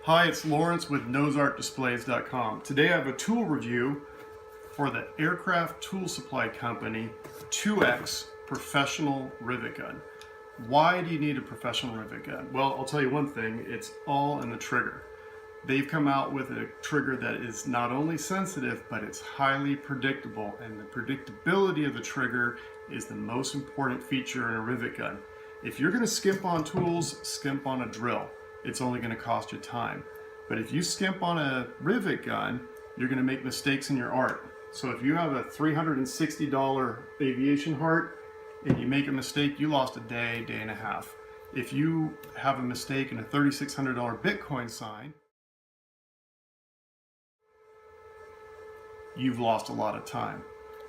Hi, it's Lawrence with NoseArtDisplays.com. Today I have a tool review for the Aircraft Tool Supply Company 2X Professional Rivet Gun. Why do you need a professional rivet gun? Well, I'll tell you one thing, it's all in the trigger. They've come out with a trigger that is not only sensitive, but it's highly predictable, and the predictability of the trigger is the most important feature in a rivet gun. If you're going to skimp on tools, skimp on a drill. It's only going to cost you time. But if you skimp on a rivet gun, you're going to make mistakes in your art. So if you have a $360 aviation heart and you make a mistake, you lost a day, day and a half. If you have a mistake in a $3,600 Bitcoin sign, you've lost a lot of time.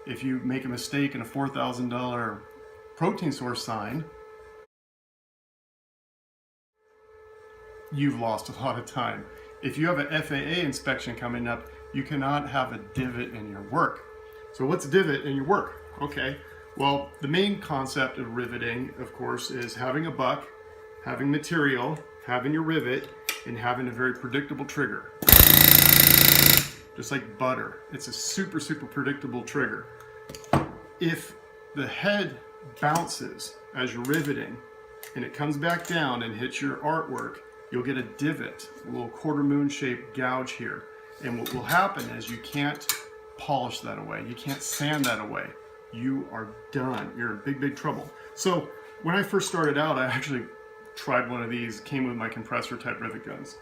If you make a mistake in a $4,000 protein source sign, you've lost a lot of time. If you have an FAA inspection coming up, you cannot have a divot in your work. So what's a divot in your work? Okay, well, the main concept of riveting, of course, is having a buck, having material, having your rivet, and having a very predictable trigger. Just like butter. It's a super predictable trigger. If the head bounces as you're riveting and it comes back down and hits your artwork, you'll get a divot, a little quarter moon shaped gouge here. And what will happen is you can't polish that away. You can't sand that away. You are done. You're in big trouble. So when I first started out, I actually tried one of these, came with my compressor type rivet guns.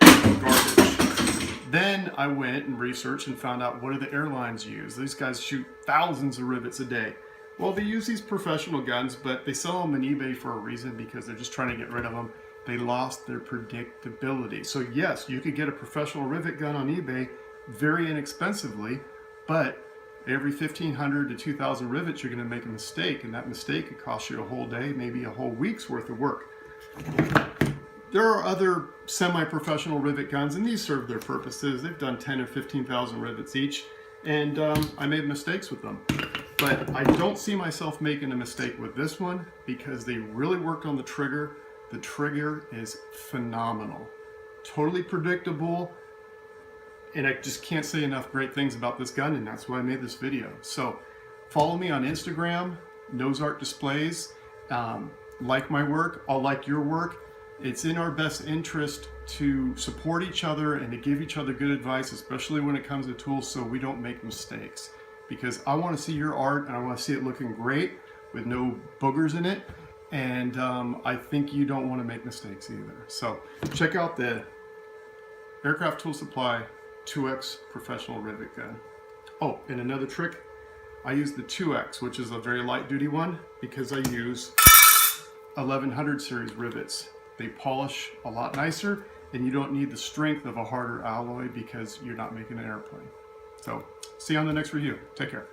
Garbage. Then I went and researched and found out what do the airlines use. These guys shoot thousands of rivets a day. Well, they use these professional guns, but they sell them on eBay for a reason, because they're just trying to get rid of them. They lost their predictability. So yes, you could get a professional rivet gun on eBay very inexpensively, but every 1,500 to 2,000 rivets, you're going to make a mistake, and that mistake could cost you a whole day, maybe a whole week's worth of work. There are other semi-professional rivet guns, and these serve their purposes. They've done 10 or 15,000 rivets each, and I made mistakes with them. But I don't see myself making a mistake with this one, because they really worked on the trigger. The trigger is phenomenal, totally predictable, and I just can't say enough great things about this gun, and that's why I made this video. So follow me on Instagram, NoseArtDisplays. Like my work, I'll like your work. It's in our best interest to support each other and to give each other good advice, especially when it comes to tools, so we don't make mistakes. Because I want to see your art, and I want to see it looking great with no boogers in it. And I think you don't want to make mistakes either. So check out the Aircraft Tool Supply 2X Professional Rivet Gun. Oh, and another trick, I use the 2X, which is a very light duty one, because I use 1100 series rivets. They polish a lot nicer, and you don't need the strength of a harder alloy because you're not making an airplane. So see you on the next review. Take care.